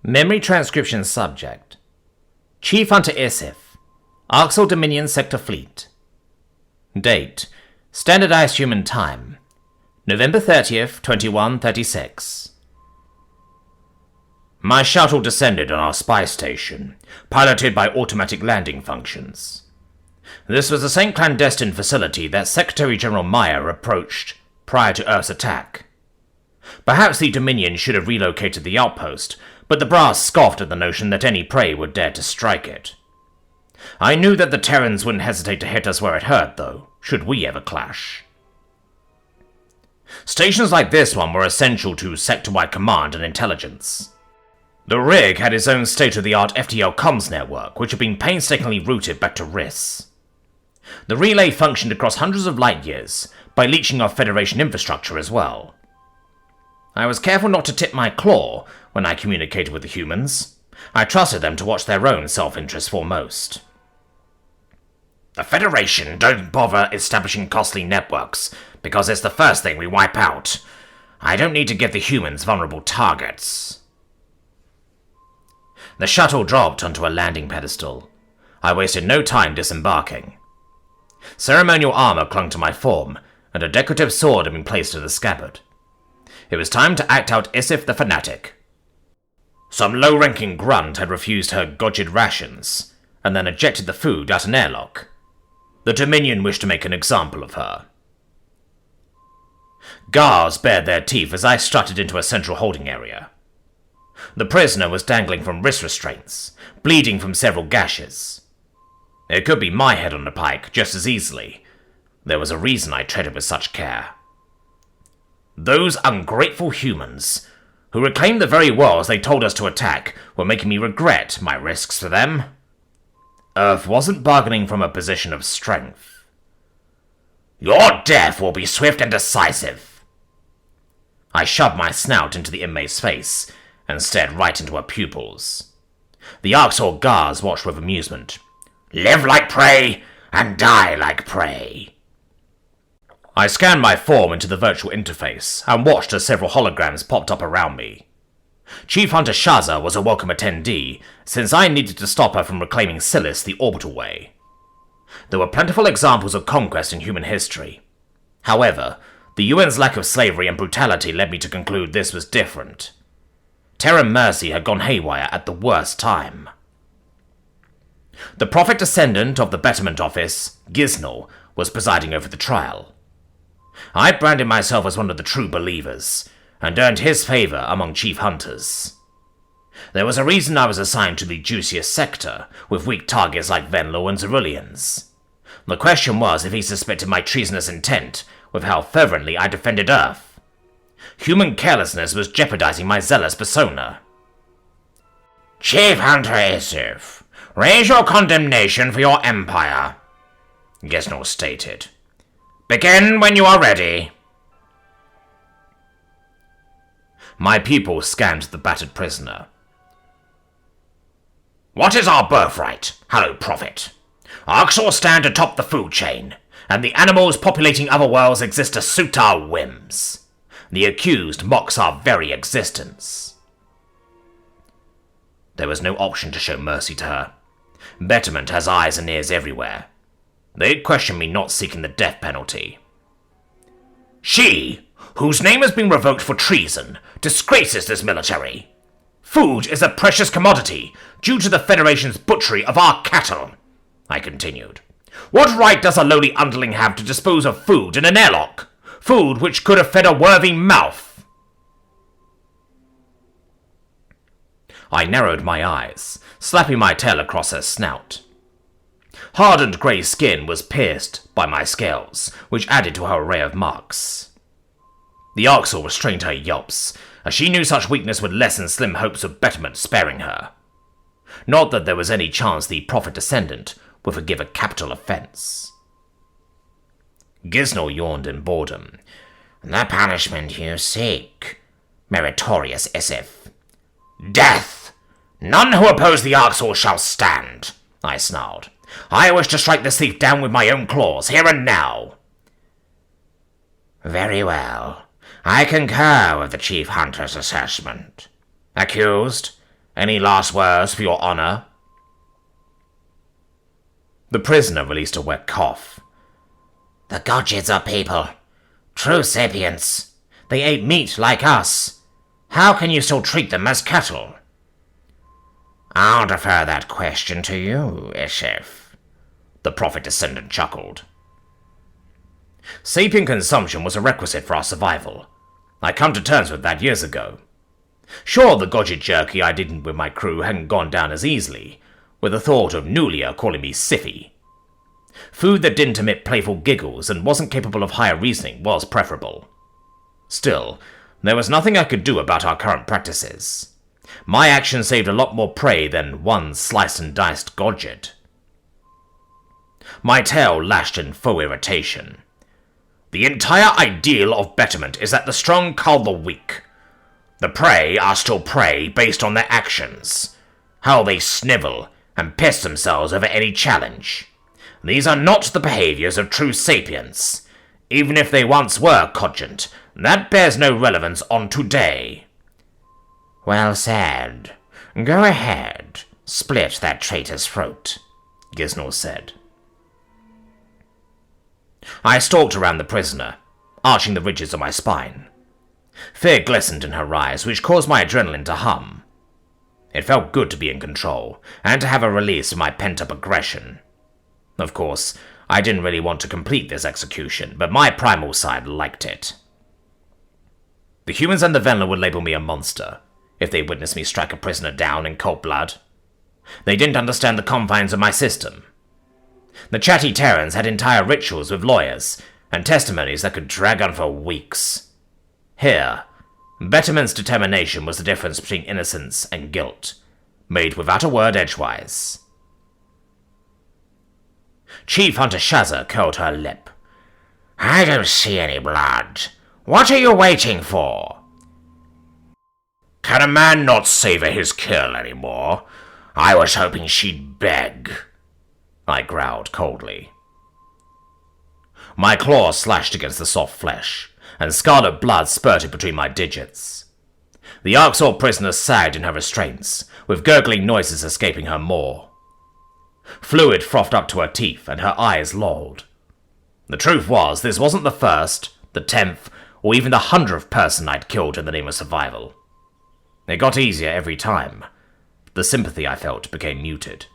Memory transcription subject. Chief Hunter Scifi. Arxur Dominion Sector Fleet. Date. Standardized Human Time. November 30th, 2136. My shuttle descended on our spy station, piloted by automatic landing functions. This was the same clandestine facility that Secretary General Meyer approached prior to Earth's attack. Perhaps the Dominion should have relocated the outpost, but the brass scoffed at the notion that any prey would dare to strike it. I knew that the Terrans wouldn't hesitate to hit us where it hurt, though, should we ever clash. Stations like this one were essential to sector-wide command and intelligence. The rig had its own state-of-the-art FTL comms network, which had been painstakingly routed back to RIS. The relay functioned across hundreds of light-years, by leeching off Federation infrastructure as well. I was careful not to tip my claw when I communicated with the humans. I trusted them to watch their own self-interest foremost. The Federation don't bother establishing costly networks, because it's the first thing we wipe out. I don't need to give the humans vulnerable targets. The shuttle dropped onto a landing pedestal. I wasted no time disembarking. Ceremonial armor clung to my form, and a decorative sword had been placed in the scabbard. It was time to act out Scifi the Fanatic. Some low-ranking grunt had refused her godged rations, and then ejected the food at an airlock. The Dominion wished to make an example of her. Guards bared their teeth as I strutted into a central holding area. The prisoner was dangling from wrist restraints, bleeding from several gashes. It could be my head on the pike just as easily. There was a reason I treaded with such care. Those ungrateful humans, who reclaimed the very worlds they told us to attack, were making me regret my risks for them. Earth wasn't bargaining from a position of strength. Your death will be swift and decisive. I shoved my snout into the inmate's face and stared right into her pupils. The Arxur guards watched with amusement. Live like prey and die like prey. I scanned my form into the virtual interface and watched as several holograms popped up around me. Chief Hunter Shaza was a welcome attendee, since I needed to stop her from reclaiming Silis the orbital way. There were plentiful examples of conquest in human history. However, the UN's lack of slavery and brutality led me to conclude this was different. Terran mercy had gone haywire at the worst time. The prophet descendant of the Betterment Office, Gizno, was presiding over the trial. I branded myself as one of the true believers, and earned his favor among chief hunters. There was a reason I was assigned to the juiciest sector, with weak targets like Venlo and Ceruleans. The question was if he suspected my treasonous intent with how fervently I defended Earth. Human carelessness was jeopardizing my zealous persona. Chief Hunter Scifi, raise your condemnation for your empire, Gizno stated. Begin when you are ready. My pupil scanned the battered prisoner. What is our birthright, Hello Prophet? Arxur stand atop the food chain, and the animals populating other worlds exist to suit our whims. The accused mocks our very existence. There was no option to show mercy to her. Betterment has eyes and ears everywhere. They'd question me not seeking the death penalty. She, whose name has been revoked for treason, disgraces this military. Food is a precious commodity, due to the Federation's butchery of our cattle, I continued. What right does a lowly underling have to dispose of food in an airlock? Food which could have fed a worthy mouth. I narrowed my eyes, slapping my tail across her snout. Hardened grey skin was pierced by my scales, which added to her array of marks. The Arxur restrained her yelps, as she knew such weakness would lessen slim hopes of betterment sparing her. Not that there was any chance the prophet descendant would forgive a capital offence. Gizno yawned in boredom. The punishment you seek, meritorious Scifi. Death! None who oppose the Arxur shall stand, I snarled. I wish to strike this thief down with my own claws, here and now. Very well. I concur with the Chief Hunter's assessment. Accused, Any last words for your honor? The prisoner released a wet cough. The Godjids are people. True sapiens. They ate meat like us. How can you still treat them as cattle? I'll defer that question to you, Ishif. The prophet descendant chuckled. Sapien consumption was a requisite for our survival. I come to terms with that years ago. Sure, the Godjid jerky I'd eaten with my crew hadn't gone down as easily, with the thought of Nulia calling me Scifi. Food that didn't emit playful giggles and wasn't capable of higher reasoning was preferable. Still, there was nothing I could do about our current practices. My actions saved a lot more prey than one sliced and diced Godjid. My tail lashed in faux irritation. The entire ideal of betterment is that the strong cull the weak. The prey are still prey based on their actions, how they snivel and piss themselves over any challenge. These are not the behaviors of true sapiens. Even if they once were cogent, that bears no relevance on today. Well said. Go ahead. Split that traitor's throat, Giznor said. I stalked around the prisoner, arching the ridges of my spine. Fear glistened in her eyes, which caused my adrenaline to hum. It felt good to be in control, and to have a release of my pent-up aggression. Of course, I didn't really want to complete this execution, but my primal side liked it. The humans and the Venla would label me a monster, if they witnessed me strike a prisoner down in cold blood. They didn't understand the confines of my system. The chatty Terrans had entire rituals with lawyers, and testimonies that could drag on for weeks. Here, Betterment's determination was the difference between innocence and guilt, made without a word edgewise. Chief Hunter Shazza curled her lip. I don't see any blood. What are you waiting for? Can a man not savor his kill anymore? I was hoping she'd beg, I growled coldly. My claws slashed against the soft flesh, and scarlet blood spurted between my digits. The Arxur prisoner sagged in her restraints, with gurgling noises escaping her maw. Fluid frothed up to her teeth, and her eyes lolled. The truth was, this wasn't the first, the 10th, or even the 100th person I'd killed in the name of survival. It got easier every time. The sympathy I felt became muted.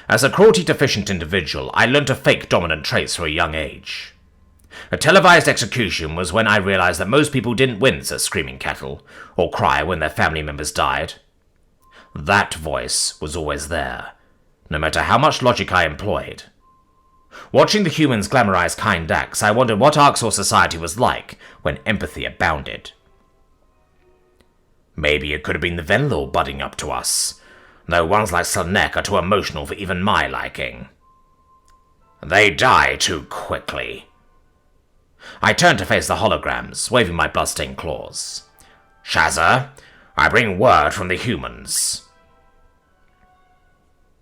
As a cruelty-deficient individual, I learned to fake dominant traits from a young age. A televised execution was when I realized that most people didn't wince at screaming cattle, or cry when their family members died. That voice was always there, no matter how much logic I employed. Watching the humans glamorize kind acts, I wondered what Arxur society was like when empathy abounded. Maybe it could have been the Venlor budding up to us, though ones like Selnek are too emotional for even my liking. They die too quickly. I turned to face the holograms, waving my bloodstained claws. Shazza, I bring word from the humans.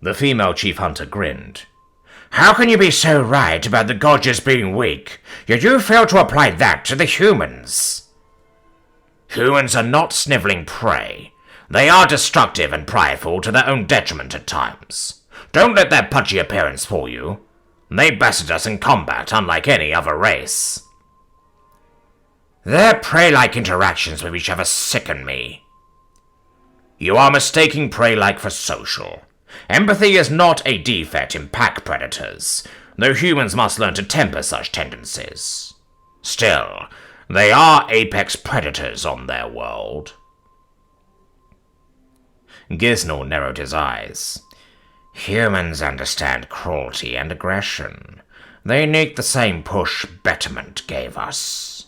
The female chief hunter grinned. How can you be so right about the Godjids being weak, yet you fail to apply that to the humans? Humans are not sniveling prey. They are destructive and prideful to their own detriment at times. Don't let their pudgy appearance fool you. They bested us in combat, unlike any other race. Their prey-like interactions with each other sicken me. You are mistaking prey-like for social. Empathy is not a defect in pack predators, though humans must learn to temper such tendencies. Still, they are apex predators on their world. Giznor narrowed his eyes. Humans understand cruelty and aggression. They need the same push Betterment gave us.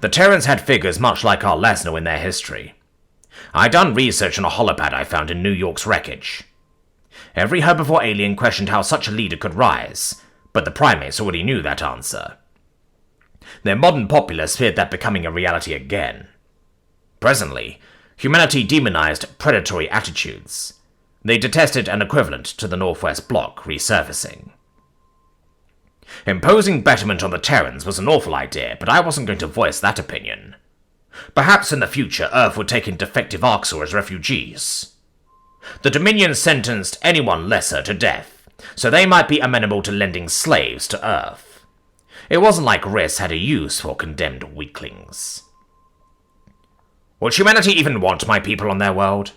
The Terrans had figures much like our Lesnar in their history. I'd done research on a holopad I found in New York's wreckage. Every herbivore alien questioned how such a leader could rise, but the primates already knew that answer. Their modern populace feared that becoming a reality again. Presently, humanity demonized predatory attitudes. They detested an equivalent to the Northwest Bloc resurfacing. Imposing betterment on the Terrans was an awful idea, but I wasn't going to voice that opinion. Perhaps in the future Earth would take in defective Arxur as refugees. The Dominion sentenced anyone lesser to death, so they might be amenable to lending slaves to Earth. It wasn't like Riss had a use for condemned weaklings. Would humanity even want my people on their world?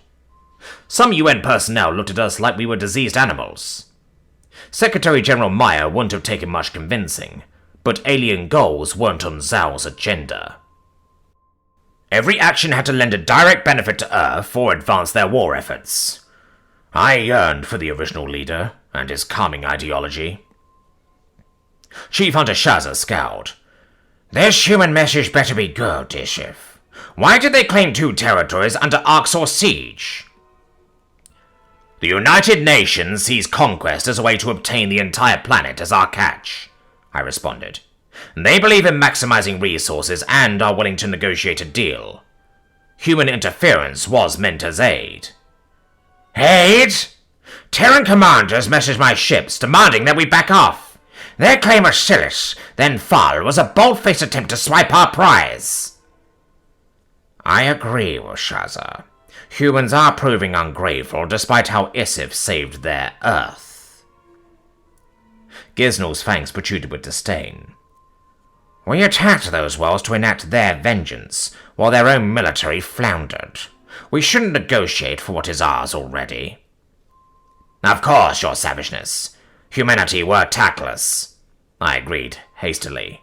Some UN personnel looked at us like we were diseased animals. Secretary General Meyer wouldn't have taken much convincing, but alien goals weren't on Zhao's agenda. Every action had to lend a direct benefit to Earth or advance their war efforts. I yearned for the original leader and his calming ideology. Chief Hunter Shaza scowled. This human message better be good, Ishif. Why did they claim 2 territories under Arxur siege? The United Nations sees conquest as a way to obtain the entire planet as our catch, I responded. They believe in maximizing resources and are willing to negotiate a deal. Human interference was meant as aid. Aid? Terran commanders messaged my ships demanding that we back off. Their claim of Silis, then Fall, was a bold-faced attempt to swipe our prize. I agree with Shaza. Humans are proving ungrateful despite how Isif saved their Earth. Giznall's fangs protruded with disdain. We attacked those worlds to enact their vengeance, while their own military floundered. We shouldn't negotiate for what is ours already. Of course, your savageness. Humanity were tactless, I agreed hastily.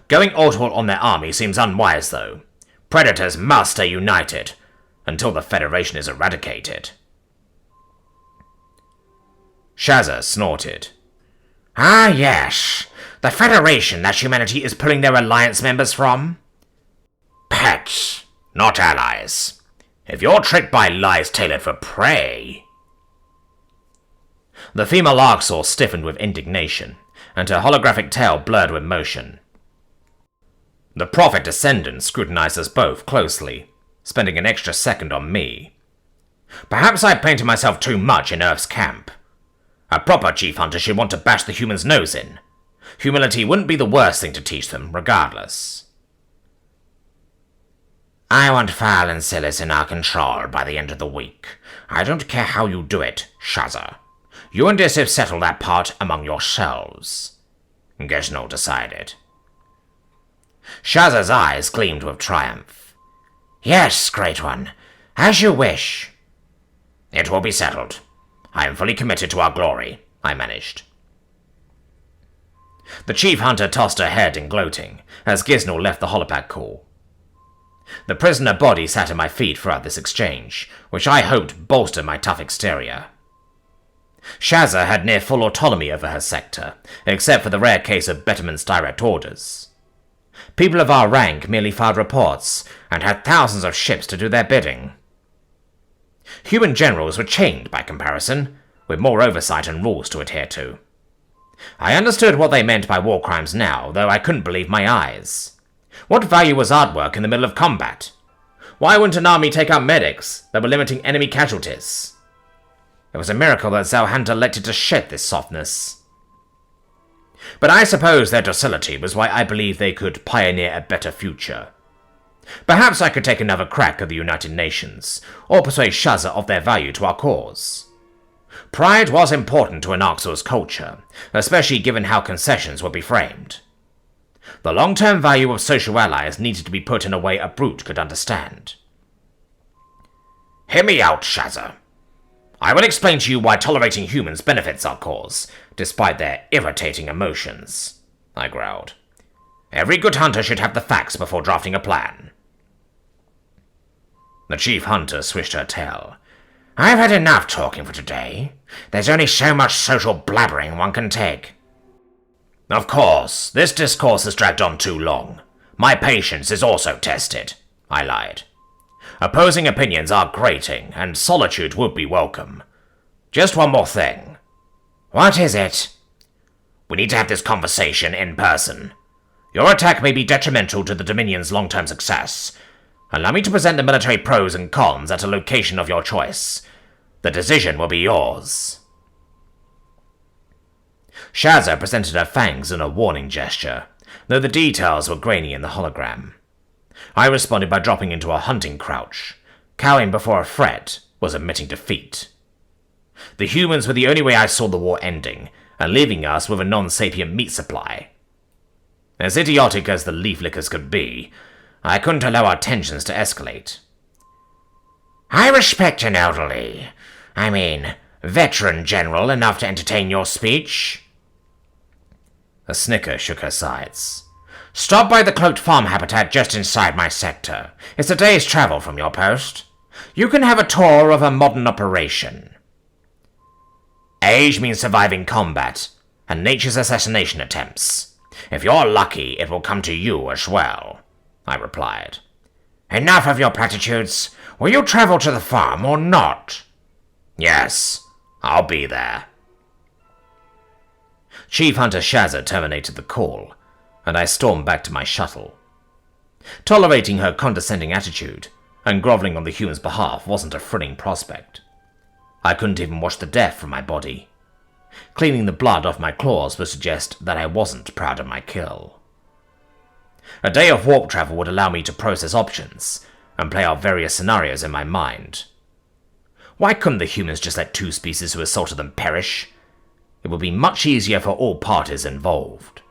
Going all on their army seems unwise, though. Predators must stay united until the Federation is eradicated. Shaza snorted. Ah, yes. The Federation that humanity is pulling their alliance members from? Pets, not allies. If you're tricked by lies tailored for prey... The female Arxur stiffened with indignation, and her holographic tail blurred with motion. The Prophet descendant scrutinized us both closely, spending an extra second on me. Perhaps I painted myself too much in Earth's camp. A proper chief hunter should want to bash the human's nose in. Humility wouldn't be the worst thing to teach them, regardless. I want Fal and Silis in our control by the end of the week. I don't care how you do it, Shaza. You and Isif settle that part among yourselves, Gizhnall decided. Shaza's eyes gleamed with triumph. Yes, Great One, as you wish. It will be settled. I am fully committed to our glory, I managed. The chief hunter tossed her head in gloating, as Gizhnall left the holopack call. The prisoner body sat at my feet throughout this exchange, which I hoped bolstered my tough exterior. Shaza had near full autonomy over her sector, except for the rare case of Betterman's direct orders. People of our rank merely filed reports, and had thousands of ships to do their bidding. Human generals were chained by comparison, with more oversight and rules to adhere to. I understood what they meant by war crimes now, though I couldn't believe my eyes. What value was artwork in the middle of combat? Why wouldn't an army take out medics that were limiting enemy casualties? It was a miracle that Zhao hadn't elected to shed this softness. But I suppose their docility was why I believed they could pioneer a better future. Perhaps I could take another crack at the United Nations, or persuade Shaza of their value to our cause. Pride was important to an Arxur's culture, especially given how concessions would be framed. The long-term value of social allies needed to be put in a way a brute could understand. Hear me out, Shaza. I will explain to you why tolerating humans benefits our cause, despite their irritating emotions, I growled. Every good hunter should have the facts before drafting a plan. The chief hunter swished her tail. I've had enough talking for today. There's only so much social blabbering one can take. Of course, this discourse has dragged on too long. My patience is also tested, I lied. Opposing opinions are grating, and solitude would be welcome. Just one more thing. What is it? We need to have this conversation in person. Your attack may be detrimental to the Dominion's long-term success. Allow me to present the military pros and cons at a location of your choice. The decision will be yours. Shaza presented her fangs in a warning gesture, though the details were grainy in the hologram. I responded by dropping into a hunting crouch. Cowering before a threat was admitting defeat. The humans were the only way I saw the war ending, and leaving us with a non-sapient meat supply. As idiotic as the leaf lickers could be, I couldn't allow our tensions to escalate. I respect an elderly, veteran general enough to entertain your speech. A snicker shook her sides. Stop by the cloaked farm habitat just inside my sector. It's a day's travel from your post. You can have a tour of a modern operation. Age means surviving combat, and nature's assassination attempts. If you're lucky, it will come to you as well, I replied. Enough of your platitudes. Will you travel to the farm or not? Yes, I'll be there. Chief Hunter Shazza terminated the call, and I stormed back to my shuttle. Tolerating her condescending attitude and groveling on the human's behalf wasn't a thrilling prospect. I couldn't even wash the death from my body. Cleaning the blood off my claws would suggest that I wasn't proud of my kill. A day of warp travel would allow me to process options and play out various scenarios in my mind. Why couldn't the humans just let two species who assaulted them perish? It would be much easier for all parties involved.